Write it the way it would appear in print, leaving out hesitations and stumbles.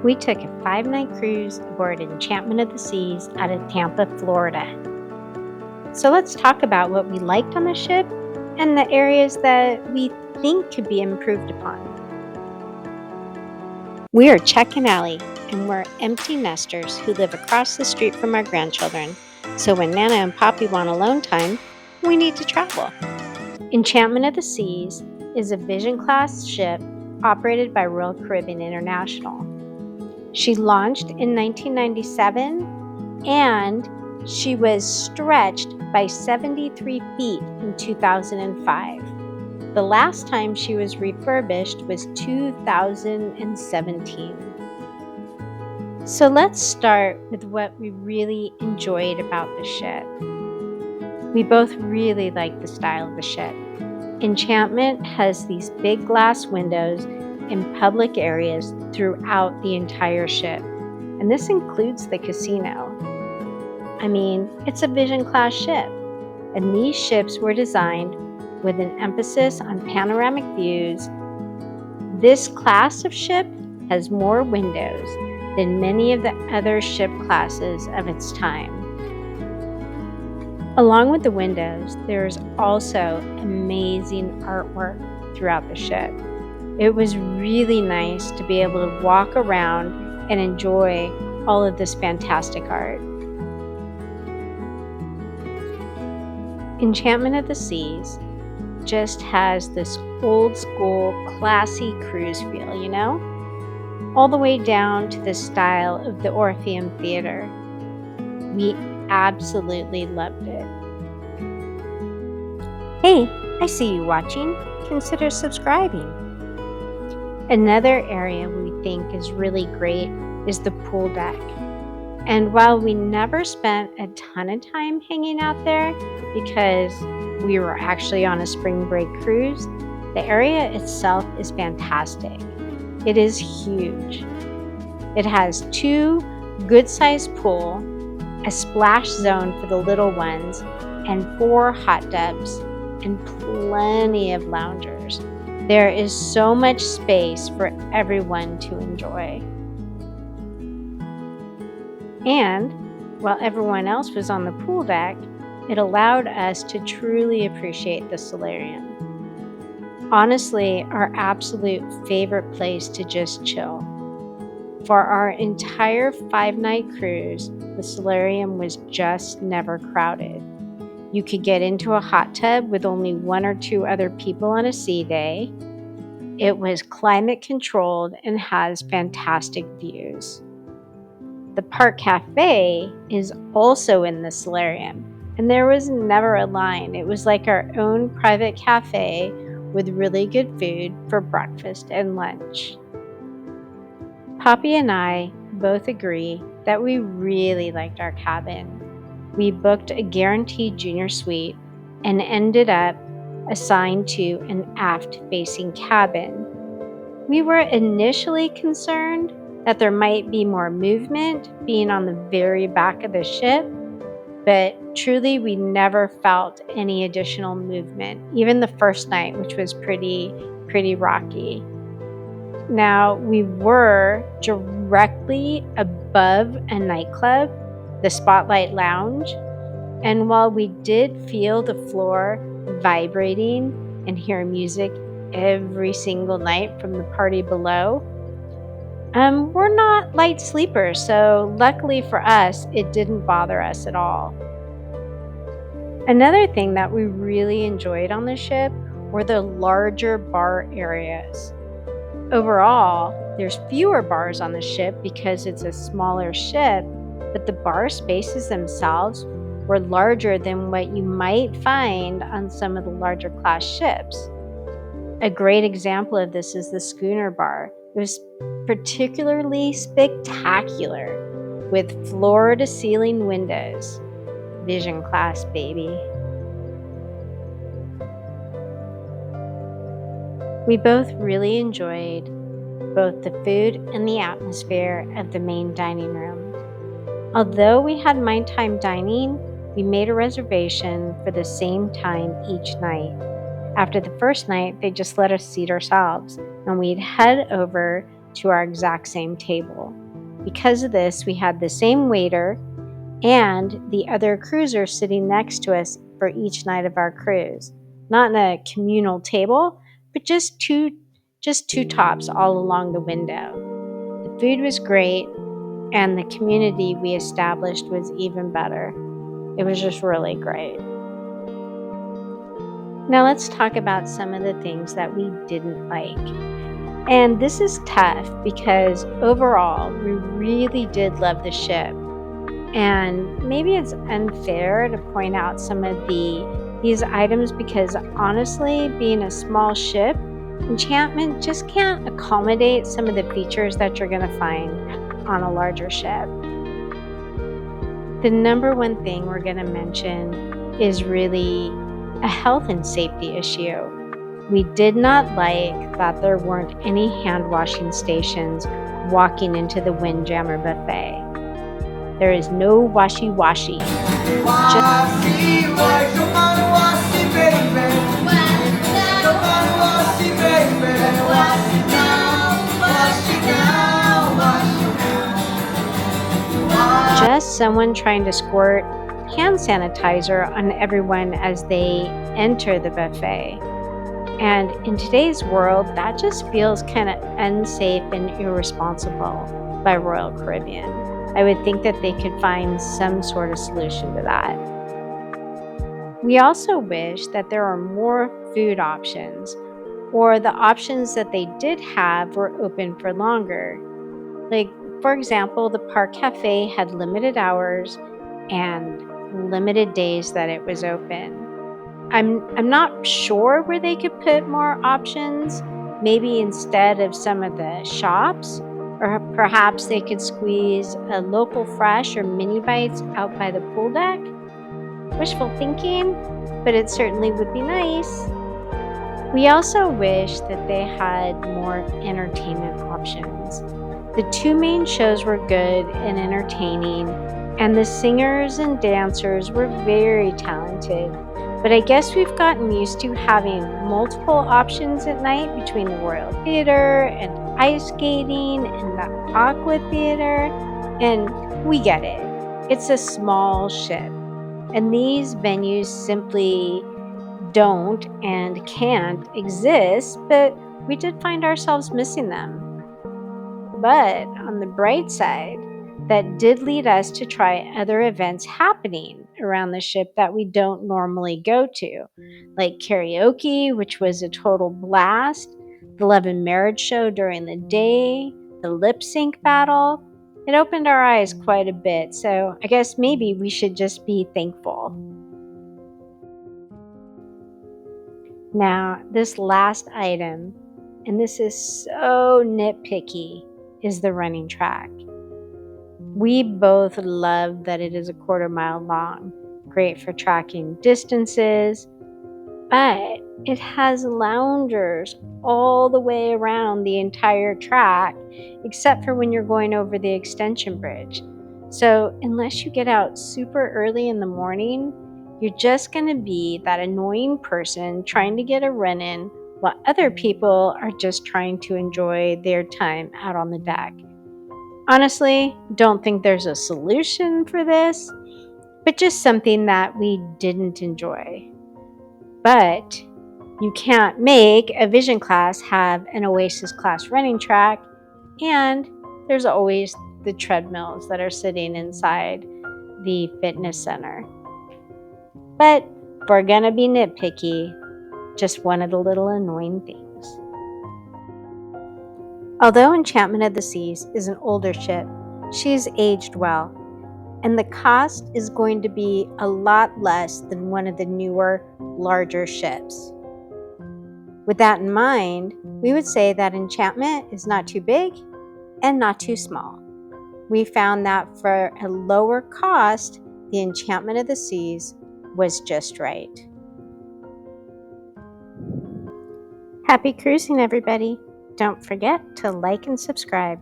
We took a 5-night cruise aboard Enchantment of the Seas out of Tampa, Florida. So let's talk about what we liked on the ship and the areas that we think could be improved upon. We are Chuck and Allie, and we're empty nesters who live across the street from our grandchildren. So when Nana and Poppy want alone time, we need to travel. Enchantment of the Seas is a Vision-class ship operated by Royal Caribbean International. She launched in 1997 and she was stretched by 73 feet in 2005. The last time she was refurbished was 2017. So let's start with what we really enjoyed about the ship. We both really like the style of the ship. Enchantment has these big glass windows in public areas throughout the entire ship, and this includes the casino. I mean, it's a Vision-class ship, and these ships were designed with an emphasis on panoramic views. This class of ship has more windows than many of the other ship classes of its time. Along with the windows, there's also amazing artwork throughout the ship. It was really nice to be able to walk around and enjoy all of this fantastic art. Enchantment of the Seas just has this old school, classy cruise feel, all the way down to the style of the Orpheum Theater. We absolutely loved it. Hey, I see you watching. Consider subscribing. Another area we think is really great is the pool deck. And while we never spent a ton of time hanging out there because we were actually on a spring break cruise, the area itself is fantastic. It is huge. It has 2 good-sized pools, a splash zone for the little ones, and 4 hot tubs, and plenty of loungers. There is so much space for everyone to enjoy. And while everyone else was on the pool deck, it allowed us to truly appreciate the Solarium. Honestly, our absolute favorite place to just chill. For our entire 5-night cruise, the Solarium was just never crowded. You could get into a hot tub with only 1 or 2 other people on a sea day. It was climate controlled and has fantastic views. The Park Cafe is also in the Solarium, and there was never a line. It was like our own private cafe with really good food for breakfast and lunch. Poppy and I both agree that we really liked our cabin. We booked a guaranteed junior suite and ended up assigned to an aft-facing cabin. We were initially concerned that there might be more movement being on the very back of the ship, but truly we never felt any additional movement, even the first night, which was pretty rocky. Now, we were directly above a nightclub, the Spotlight Lounge, and while we did feel the floor vibrating and hear music every single night from the party below, we're not light sleepers, so luckily for us, it didn't bother us at all. Another thing that we really enjoyed on the ship were the larger bar areas. Overall, there's fewer bars on the ship because it's a smaller ship, but the bar spaces themselves were larger than what you might find on some of the larger class ships. A great example of this is the schooner bar. It was particularly spectacular with floor-to-ceiling windows. Vision class, baby. We both really enjoyed both the food and the atmosphere of the main dining room. Although we had my time dining, we made a reservation for the same time each night. After the first night, they just let us seat ourselves, and we'd head over to our exact same table. Because of this, we had the same waiter and the other cruiser sitting next to us for each night of our cruise. Not in a communal table, but just two tops all along the window. The food was great, and the community we established was even better. It was just really great. Now let's talk about some of the things that we didn't like. And this is tough because overall, we really did love the ship. And maybe it's unfair to point out some of these items because honestly, being a small ship, Enchantment just can't accommodate some of the features that you're going to find on a larger ship. The number one thing we're going to mention is really a health and safety issue. We did not like that there weren't any hand washing stations walking into the Windjammer buffet. There is no washy washy. Washy, wash, come on, washy, baby. Come on, washy, baby. Wash it now, wash it now, wash it now. Just someone trying to squirt hand sanitizer on everyone as they enter the buffet. And in today's world, that just feels kind of unsafe and irresponsible by Royal Caribbean. I would think that they could find some sort of solution to that. We also wish that there are more food options, or the options that they did have were open for longer. Like, for example, the Park Cafe had limited hours and limited days that it was open. I'm not sure where they could put more options, maybe instead of some of the shops, or perhaps they could squeeze a local fresh or mini bites out by the pool deck. Wishful thinking, but it certainly would be nice. We also wish that they had more entertainment options. The two main shows were good and entertaining, and the singers and dancers were very talented. But I guess we've gotten used to having multiple options at night between the Royal Theater and ice skating and the Aqua Theater, and we get it. It's a small ship, and these venues simply don't and can't exist, but we did find ourselves missing them. But on the bright side, that did lead us to try other events happening around the ship that we don't normally go to, like karaoke, which was a total blast, the Love and Marriage show during the day, the lip sync battle. It opened our eyes quite a bit, so I guess maybe we should just be thankful. Now, this last item, and this is so nitpicky, is the running track. We both love that it is a 1/4 mile long, great for tracking distances, but it has loungers all the way around the entire track, except for when you're going over the extension bridge. So, unless you get out super early in the morning, you're just going to be that annoying person trying to get a run in while other people are just trying to enjoy their time out on the deck. Honestly, don't think there's a solution for this, but just something that we didn't enjoy. But you can't make a Vision class have an Oasis class running track, and there's always the treadmills that are sitting inside the fitness center. But if we're gonna be nitpicky, just one of the little annoying things. Although Enchantment of the Seas is an older ship, she's aged well, and the cost is going to be a lot less than one of the newer, larger ships. With that in mind, we would say that Enchantment is not too big and not too small. We found that for a lower cost, the Enchantment of the Seas was just right. Happy cruising, everybody! Don't forget to like and subscribe.